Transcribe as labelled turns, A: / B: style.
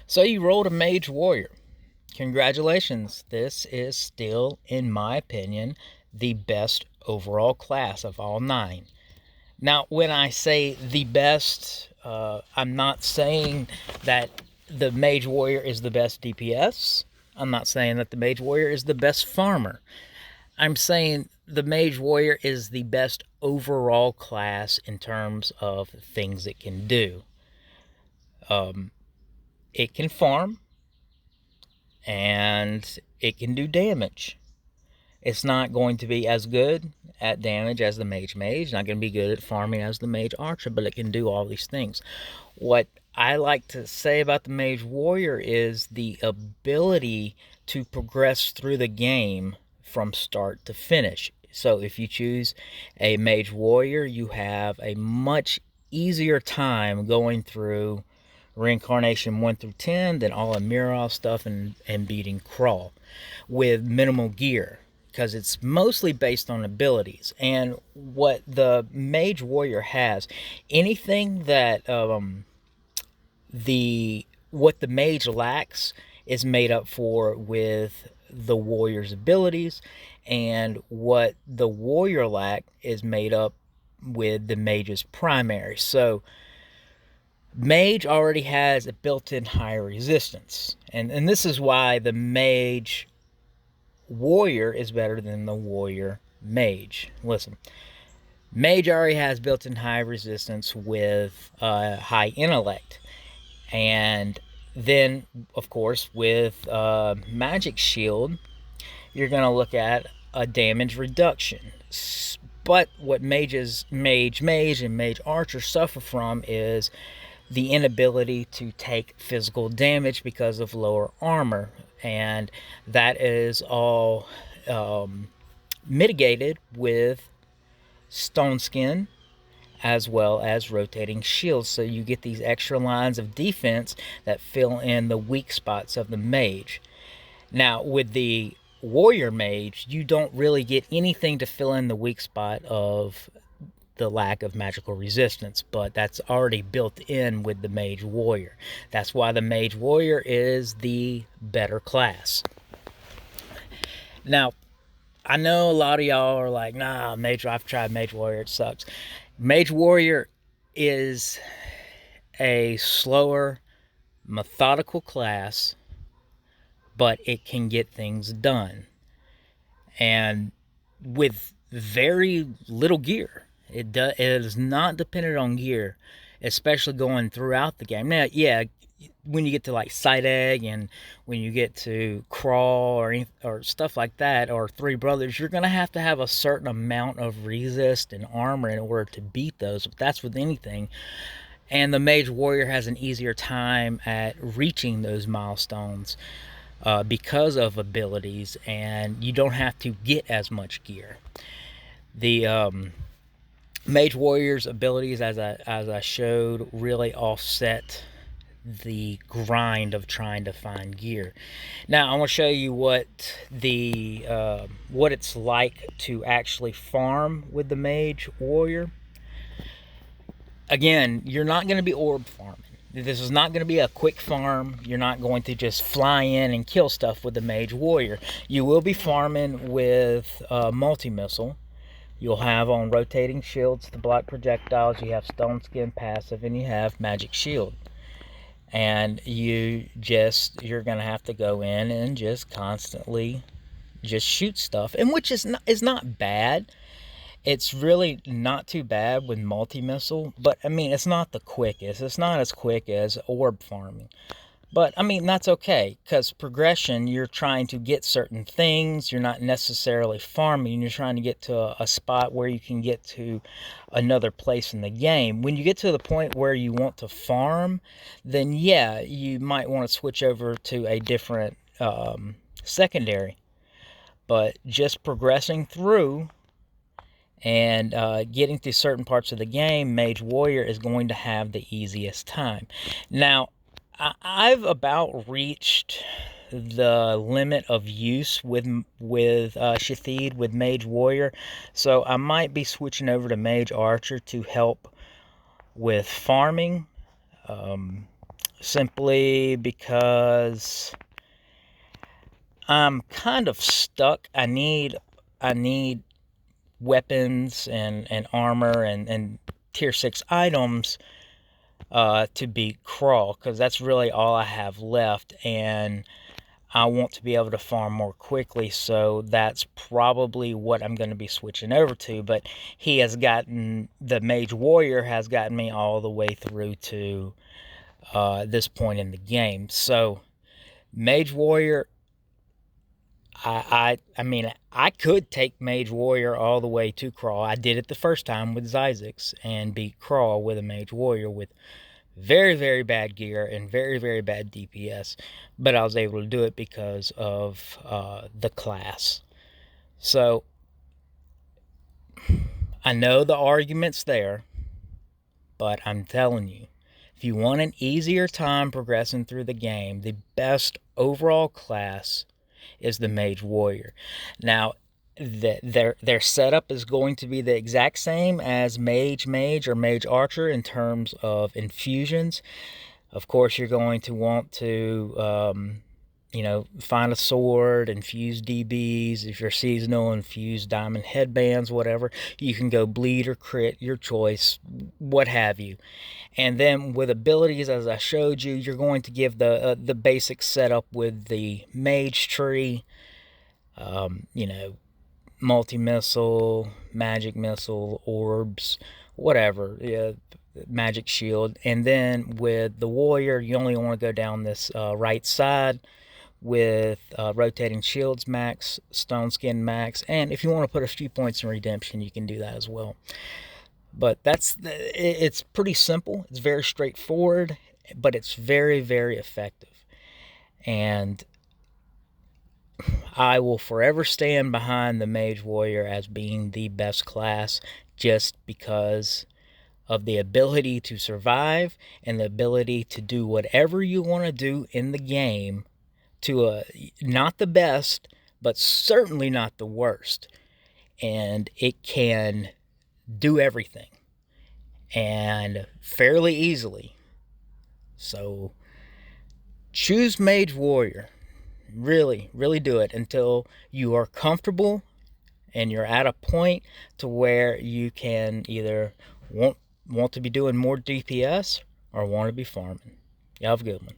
A: So you rolled a Mage Warrior. Congratulations. This is still, in my opinion, the best overall class of all 9. Now, when I say the best, I'm not saying that the Mage Warrior is the best DPS. I'm not saying that the Mage Warrior is the best farmer. I'm saying the Mage Warrior is the best overall class in terms of things it can do. It can farm, and it can do damage. It's not going to be as good at damage as the Mage. Not going to be good at farming as the Mage Archer, but it can do all these things. What I like to say about the Mage Warrior is the ability to progress through the game from start to finish. So if you choose a Mage Warrior, you have a much easier time going through Reincarnation 1 through 10 than all of Mirror stuff and beating Crawl with minimal gear, because it's mostly based on abilities. And what the Mage Warrior has, anything that the what the Mage lacks is made up for with the Warrior's abilities, and what the Warrior lack is made up with the Mage's primary. So Mage already has a built-in high resistance, and this is why the Mage Warrior is better than the Warrior Mage. Listen, Mage already has built-in high resistance with high intellect, and then of course with Magic Shield, you're gonna look at a damage reduction. But what Mage, and Mage Archer suffer from is the inability to take physical damage because of lower armor, and that is all mitigated with stone skin as well as rotating shields, so you get these extra lines of defense that fill in the weak spots of the Mage. Now with the Warrior Mage, you don't really get anything to fill in the weak spot of the lack of magical resistance, but that's already built in with the Mage Warrior. That's why the Mage Warrior is the better class. Now, I know a lot of y'all are like, nah, I've tried Mage Warrior, it sucks. Mage Warrior is a slower, methodical class, but it can get things done. And with very little gear. It is not dependent on gear, especially going throughout the game. Now, yeah, when you get to like Sight Egg and when you get to Crawl or stuff like that, or Three Brothers, you're gonna have to have a certain amount of resist and armor in order to beat those. But that's with anything. And the Mage Warrior has an easier time at reaching those milestones because of abilities, and you don't have to get as much gear. The Mage Warrior's abilities, as I showed, really offset the grind of trying to find gear. Now I want to show you what it's like to actually farm with the Mage Warrior. Again, you're not going to be orb farming. This is not going to be a quick farm. You're not going to just fly in and kill stuff with the Mage Warrior. You will be farming with multi-missile. You'll have on rotating shields to block projectiles. You have stone skin passive, and you have magic shield. And you're going to have to go in and just constantly just shoot stuff, and which is not bad. It's really not too bad with multi-missile, but I mean, it's not the quickest. It's not as quick as orb farming. But I mean, that's okay, because progression, you're trying to get certain things. You're not necessarily farming. You're trying to get to a spot where you can get to another place in the game. When you get to the point where you want to farm, then yeah, you might want to switch over to a different secondary. But just progressing through and getting to certain parts of the game, Mage Warrior is going to have the easiest time. Now, I've about reached the limit of use with Shathid with Mage Warrior, so I might be switching over to Mage Archer to help with farming, simply because I'm kind of stuck. I need weapons and armor and tier 6 items to beat Crawl, because that's really all I have left, and I want to be able to farm more quickly, so that's probably what I'm going to be switching over to. But the Mage Warrior has gotten me all the way through to this point in the game. So Mage Warrior, I mean, I could take Mage Warrior all the way to Crawl. I did it the first time with Zyzix and beat Crawl with a Mage Warrior with very, very bad gear and very, very bad DPS. But I was able to do it because of the class. So I know the argument's there, but I'm telling you, if you want an easier time progressing through the game, the best overall class is the Mage Warrior. Now, their setup is going to be the exact same as Mage or Mage Archer in terms of infusions. Of course, you're going to want to find a sword, infuse DBs. If you're seasonal, infuse diamond headbands, whatever. You can go bleed or crit, your choice, what have you. And then with abilities, as I showed you, you're going to give the basic setup with the mage tree, multi-missile, magic missile, orbs, whatever, magic shield. And then with the warrior, you only want to go down this right side with rotating shields max, stone skin max, and if you want to put a few points in redemption, you can do that as well. But it's pretty simple. It's very straightforward, but it's very, very effective. And I will forever stand behind the Mage Warrior as being the best class, just because of the ability to survive and the ability to do whatever you want to do in the game to not the best, but certainly not the worst. And it can do everything, and fairly easily. So choose Mage Warrior. Really, really do it until you are comfortable and you're at a point to where you can either want to be doing more DPS or want to be farming. You have a good one.